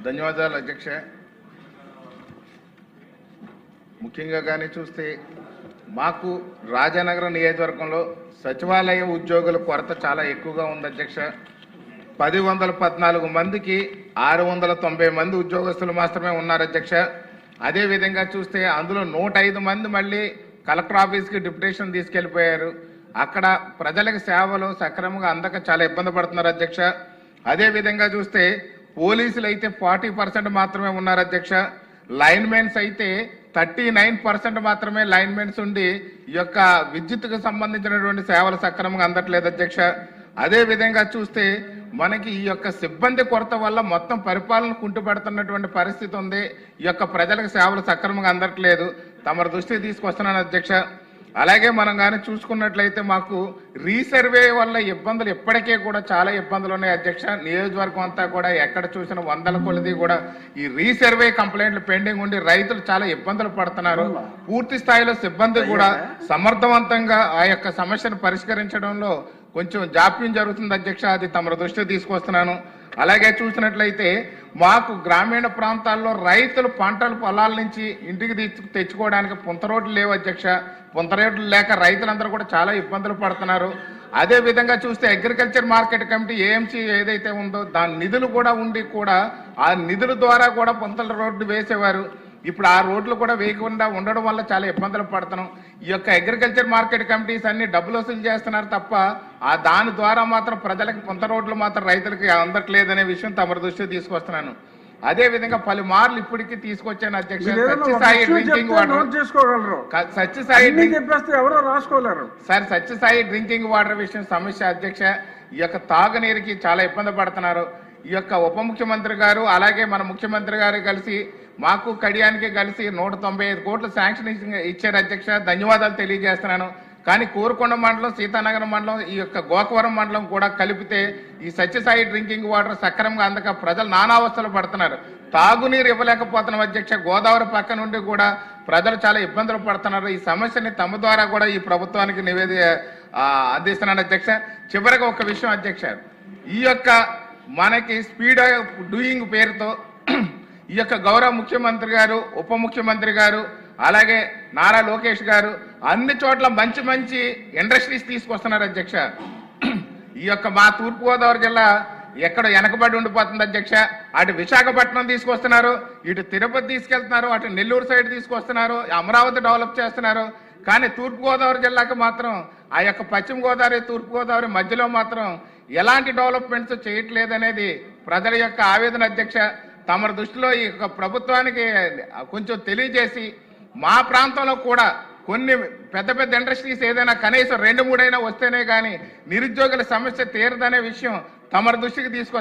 ధన్యవాదాలు అధ్యక్ష. ముఖ్యంగా కానీ చూస్తే మాకు రాజానగరం నియోజకవర్గంలో సచివాలయ ఉద్యోగుల కొరత చాలా ఎక్కువగా ఉంది అధ్యక్ష. 114 మందికి 690 మంది ఉద్యోగస్తులు మాత్రమే ఉన్నారు అధ్యక్ష. అదేవిధంగా చూస్తే అందులో 105 మంది మళ్ళీ కలెక్టర్ ఆఫీస్కి డిప్యుటేషన్ తీసుకెళ్లిపోయారు. అక్కడ ప్రజలకు సేవలు సక్రమంగా అందక చాలా ఇబ్బంది పడుతున్నారు అధ్యక్ష. అదేవిధంగా చూస్తే పోలీసులు అయితే 40% మాత్రమే ఉన్నారు అధ్యక్ష. లైన్మెన్స్ అయితే 39% మాత్రమే లైన్మెన్స్ ఉండి ఈ యొక్క విద్యుత్తుకు సంబంధించినటువంటి సేవలు సక్రమంగా అందట్లేదు అధ్యక్ష. అదేవిధంగా చూస్తే మనకి ఈ యొక్క సిబ్బంది కొరత వల్ల మొత్తం పరిపాలన కుంటుపడుతున్నటువంటి పరిస్థితి ఉంది. ఈ యొక్క ప్రజలకు సేవలు సక్రమంగా అందట్లేదు. తమ దృష్టికి తీసుకొస్తున్నాను అధ్యక్ష. అలాగే మనం కానీ చూసుకున్నట్లయితే మాకు రీసర్వే వల్ల ఇబ్బందులు ఇప్పటికే కూడా చాలా ఇబ్బందులు ఉన్నాయి అధ్యక్ష. నియోజకవర్గం అంతా కూడా ఎక్కడ చూసిన 100 కొలది కూడా ఈ రీసర్వే కంప్లైంట్లు పెండింగ్ ఉండి రైతులు చాలా ఇబ్బందులు పడుతున్నారు. పూర్తి స్థాయిలో సిబ్బంది కూడా సమర్థవంతంగా ఆ యొక్క సమస్యను పరిష్కరించడంలో కొంచెం జాప్యం జరుగుతుంది అధ్యక్ష. అది తమ దృష్టికి తీసుకొస్తున్నాను. అలాగే చూసినట్లయితే మాకు గ్రామీణ ప్రాంతాల్లో రైతులు పంటలు పొలాల నుంచి ఇంటికి తెచ్చుకోవడానికి పుంత రోడ్లు లేవు అధ్యక్ష. పుంత రోడ్లు లేక రైతులందరూ కూడా చాలా ఇబ్బందులు పడుతున్నారు. అదే విధంగా చూస్తే అగ్రికల్చర్ మార్కెట్ కమిటీ ఏఎంసీ ఏదైతే ఉందో దాని నిధులు కూడా ఉండి కూడా ఆ నిధుల ద్వారా కూడా పుంతల రోడ్డు వేసేవారు. ఇప్పుడు ఆ రోడ్లు కూడా వేయకుండా ఉండడం వల్ల చాలా ఇబ్బందులు పడుతున్నాం. ఈ యొక్క అగ్రికల్చర్ మార్కెట్ కమిటీస్ అన్ని డబ్బులు వసూలు చేస్తున్నారు తప్ప ఆ దాని ద్వారా మాత్రం ప్రజలకు పుంత రోడ్లు మాత్రం రైతులకి అందట్లేదనే విషయం తమ దృష్టికి తీసుకొస్తున్నాను. అదే విధంగా పలుమార్లు ఇప్పటికీ తీసుకొచ్చాను అధ్యక్ష. Sathya Sai drinking water Sathya Sai drinking water విషయం సమస్య అధ్యక్ష. ఈ యొక్క తాగునీరుకి చాలా ఇబ్బంది పడుతున్నారు. ఈ యొక్క ఉప ముఖ్యమంత్రి గారు అలాగే మన ముఖ్యమంత్రి గారు కలిసి మాకు కడియానికి కలిసి 195 కోట్లు శాంక్షన్ ఇచ్చారు అధ్యక్ష. ధన్యవాదాలు తెలియజేస్తున్నాను. కానీ కోరుకొండ మండలం, సీతానగరం మండలం, ఈ యొక్క గోకవరం మండలం కూడా కలిపితే ఈ సత్యసాయి డ్రింకింగ్ వాటర్ సక్రమంగా అందక ప్రజలు నానావస్థలు పడుతున్నారు. తాగునీరు ఇవ్వలేకపోతున్నాం అధ్యక్ష. గోదావరి పక్క నుండి కూడా ప్రజలు చాలా ఇబ్బందులు పడుతున్నారు. ఈ సమస్యని తమ ద్వారా కూడా ఈ ప్రభుత్వానికి అందిస్తున్నాను అధ్యక్ష. చివరిగా ఒక విషయం అధ్యక్ష, ఈ యొక్క మనకి స్పీడ్ డూయింగ్ పేరుతో ఈ యొక్క గౌరవ ముఖ్యమంత్రి గారు, ఉప ముఖ్యమంత్రి గారు అలాగే నారా లోకేష్ గారు అన్ని చోట్ల మంచి మంచి ఇండస్ట్రీస్ తీసుకొస్తున్నారు అధ్యక్ష. ఈ యొక్క మా తూర్పుగోదావరి జిల్లా ఎక్కడ వెనకబడి ఉండిపోతుంది అధ్యక్ష. అటు విశాఖపట్నం తీసుకొస్తున్నారు, ఇటు తిరుపతి తీసుకెళ్తున్నారు, అటు నెల్లూరు సైడ్ తీసుకొస్తున్నారు, అమరావతి డెవలప్ చేస్తున్నారు. కానీ తూర్పుగోదావరి జిల్లాకు మాత్రం ఆ యొక్క పశ్చిమ గోదావరి తూర్పుగోదావరి మధ్యలో మాత్రం ఎలాంటి డెవలప్మెంట్స్ చేయట్లేదనేది ప్రజల యొక్క ఆవేదన అధ్యక్ష. తమ దృష్టిలో ఈ యొక్క ప్రభుత్వానికి కొంచెం తెలియజేసి మా ప్రాంతంలో కూడా కొన్ని పెద్ద పెద్ద ఇండస్ట్రీస్ ఏదైనా కనీసం 2-3 అయినా వస్తేనే కానీ నిరుద్యోగుల సమస్య తీరదనే విషయం తమ దృష్టికి తీసుకొస్తారు.